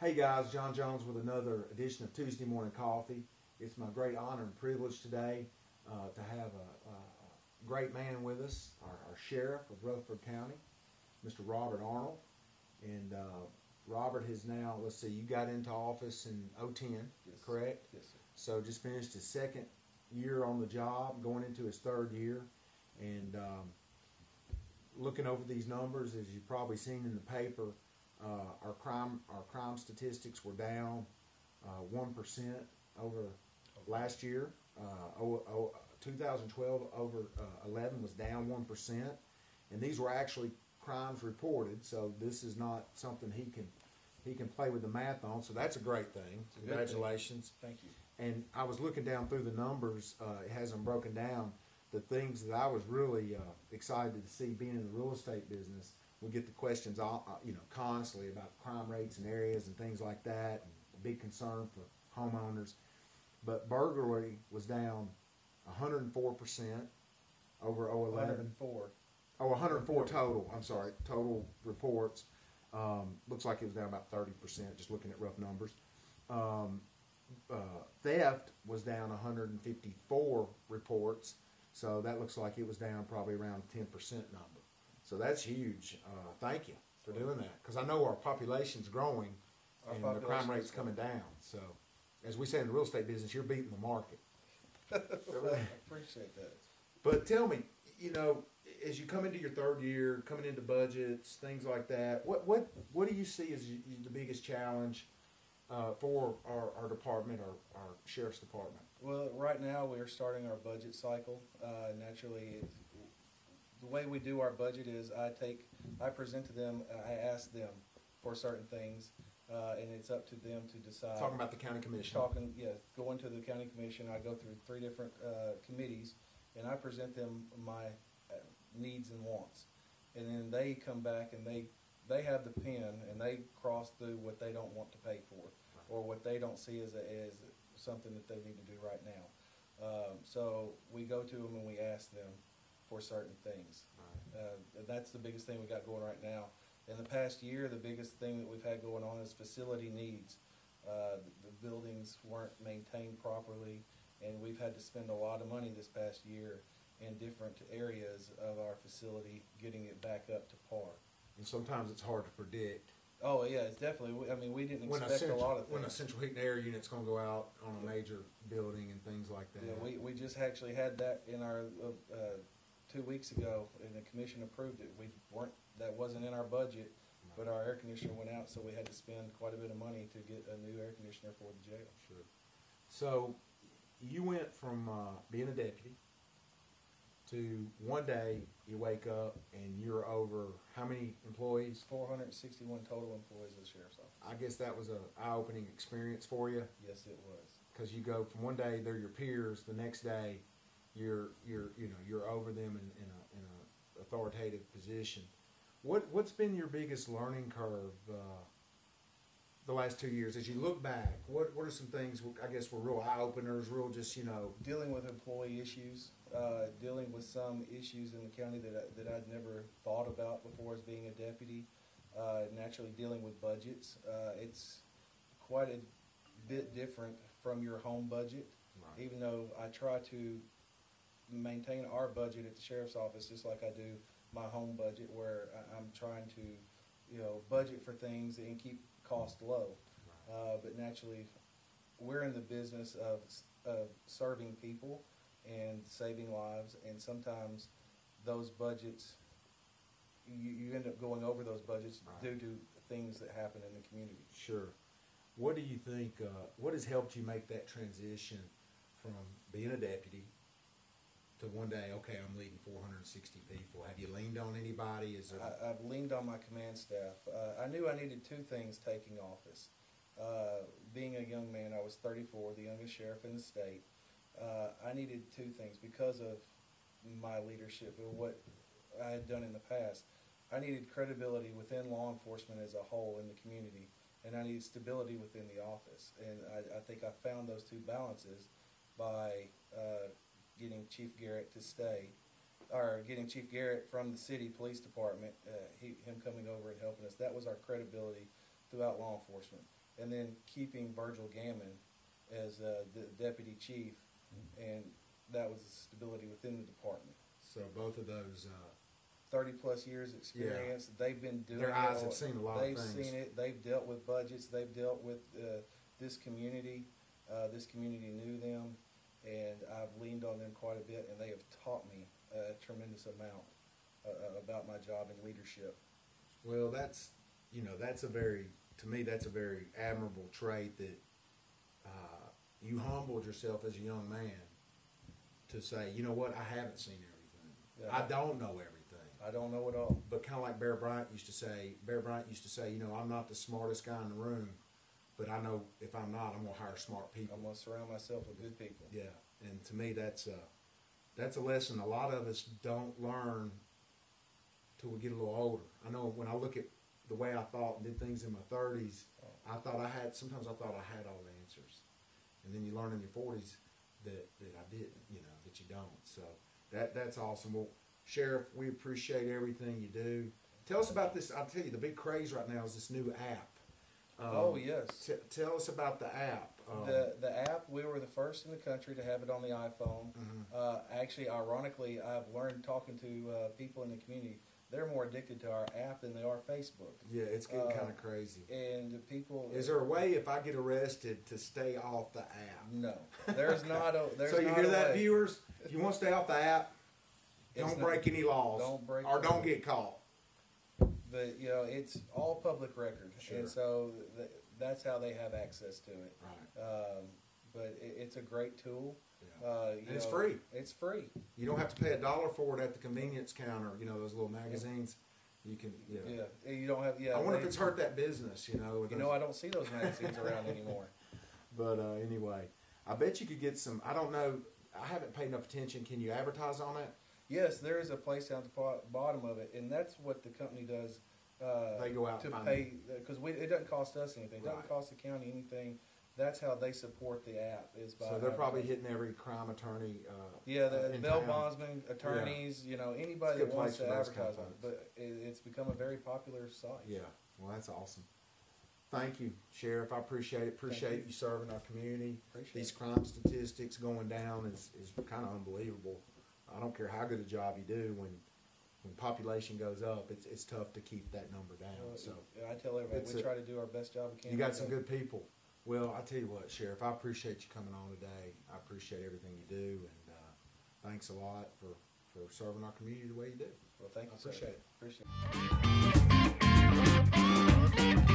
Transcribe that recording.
Hey guys, John Jones with another edition of Tuesday Morning Coffee. It's my great honor and privilege today to have a great man with us, our Sheriff of Rutherford County, Mr. Robert Arnold. And Robert has now, let's see, you got into office in 2010, Yes. correct? Yes, sir. So just finished his second year on the job, going into his third year. And looking over these numbers, as you've probably seen in the paper, our crime statistics were down 1% over last year. 2012 over 11 was down 1%, and these were actually crimes reported. So this is not something he can play with the math on. So that's a great thing. Congratulations. Thank you. And I was looking down through the numbers. It has them broken down. The things that I was really excited to see, being in the real estate business, we get the questions, constantly about crime rates in areas and things like that, and a big concern for homeowners. But burglary was down 104% over 11. 104. Oh, 104 total. I'm sorry, total reports. Looks like it was down about 30%, just looking at rough numbers. Theft was down 154 reports, so that looks like it was down probably around 10% number. So that's huge. Thank you for doing that, because I know our population's growing and the crime rate's coming down. So, as we say in the real estate business, you're beating the market. I appreciate that. But tell me, as you come into your third year, coming into budgets, things like that, what do you see as the biggest challenge for our department, our sheriff's department? Well, right now we're starting our budget cycle. Naturally, the way we do our budget is I present to them, I ask them for certain things, and it's up to them to decide. Talking about the county commission. Going to the county commission, I go through 3 different committees, and I present them my needs and wants. And then they come back and they have the pen and they cross through what they don't want to pay for, or what they don't see as something that they need to do right now. So we go to them and we ask them for certain things. That's the biggest thing we got going right now. In the past year, the biggest thing that we've had going on is facility needs. The buildings weren't maintained properly, and we've had to spend a lot of money this past year in different areas of our facility getting it back up to par. And sometimes it's hard to predict. Oh yeah, it's definitely. I mean, we didn't expect a lot of things. When a central heat and air unit's going to go out on a major building and things like that. Yeah, we just actually had that in our 2 weeks ago, and the commission approved it. That wasn't in our budget, but our air conditioner went out, so we had to spend quite a bit of money to get a new air conditioner for the jail. Sure. So you went from being a deputy to one day you wake up and you're over how many employees? 461 total employees of the sheriff's office. I guess that was an eye-opening experience for you. Yes, it was. Because you go from one day they're your peers, the next day you're over them in a authoritative position. What's been your biggest learning curve the last 2 years? As you look back, what are some things I guess were real eye openers, real just dealing with employee issues, dealing with some issues in the county that I'd never thought about before as being a deputy. Naturally, dealing with budgets, it's quite a bit different from your home budget. Right. Even though I try to maintain our budget at the sheriff's office just like I do my home budget, where I'm trying to budget for things and keep costs low. Right. But naturally, we're in the business of serving people and saving lives, and sometimes those budgets, you end up going over those budgets due to things that happen in the community. Sure. What do you think, what has helped you make that transition from being a deputy to one day, okay, I'm leading 460 people? Have you leaned on anybody? I've leaned on my command staff. I knew I needed 2 things taking office. Being a young man, I was 34, the youngest sheriff in the state. I needed 2 things because of my leadership and what I had done in the past. I needed credibility within law enforcement as a whole in the community, and I needed stability within the office. And I think I found those 2 balances by getting Chief Garrett to stay, or getting Chief Garrett from the city police department, him coming over and helping us. That was our credibility throughout law enforcement, and then keeping Virgil Gammon as the deputy chief, and that was the stability within the department. So both of those, 30-plus years experience. Yeah. They've been doing their it. eyes have seen a lot of things. They've seen it. They've dealt with budgets. They've dealt with this community. This community knew them, and I've leaned on them quite a bit, and they have taught me a tremendous amount about my job and leadership. Well, that's, you know, that's a very, to me, that's a very admirable trait that you humbled yourself as a young man to say, you know what, I haven't seen everything. Yeah. I don't know everything. I don't know it all. But kind of like Bear Bryant used to say, you know, I'm not the smartest guy in the room, but I know if I'm not, I'm going to hire smart people. I'm going to surround myself with good people. Yeah, and to me, that's a lesson a lot of us don't learn till we get a little older. I know when I look at the way I thought and did things in my 30s, sometimes I thought I had all the answers. And then you learn in your 40s that I didn't, you know, that you don't. So that's awesome. Well, Sheriff, we appreciate everything you do. Tell us about this. I'll tell you, the big craze right now is this new app. Oh, yes. Tell us about the app. The app, we were the first in the country to have it on the iPhone. Mm-hmm. Actually, ironically, I've learned talking to people in the community, they're more addicted to our app than they are Facebook. Yeah, it's getting kind of crazy. And the people... Is there a way, if I get arrested, to stay off the app? No. There's not a... So you hear that, viewers? If you want to stay off the app, don't break any laws. Don't get caught. But, you know, it's all public record. Sure. And so that's how they have access to it. Right. But it's a great tool. Yeah. And it's free. It's free. You don't have to pay $1 for it at the convenience counter. You know, those little magazines. You can, Yeah. You don't have, I wonder if it's hurt that business, you know. You know, I don't see those magazines around anymore. But anyway, I bet you could get some, I don't know, I haven't paid enough attention. Can you advertise on it? Yes, there is a place down at the bottom of it, and that's what the company does. They go out to pay, because it doesn't cost us anything. It doesn't cost the county anything. That's how they support the app. Is by so they're probably hitting every crime attorney. The bail bondsmen, attorneys, you know, anybody that wants to advertise on it. But it's become a very popular site. Yeah, well, that's awesome. Thank you, Sheriff. I appreciate it. Appreciate you serving our community. These crime statistics going down is kind of unbelievable. I don't care how good a job you do, when population goes up, it's tough to keep that number down. So I tell everybody, we try to do our best job we can. You got some good people. Well, I tell you what, Sheriff, I appreciate you coming on today. I appreciate everything you do, and thanks a lot for serving our community the way you do. Well, thank you, I appreciate it. Appreciate it.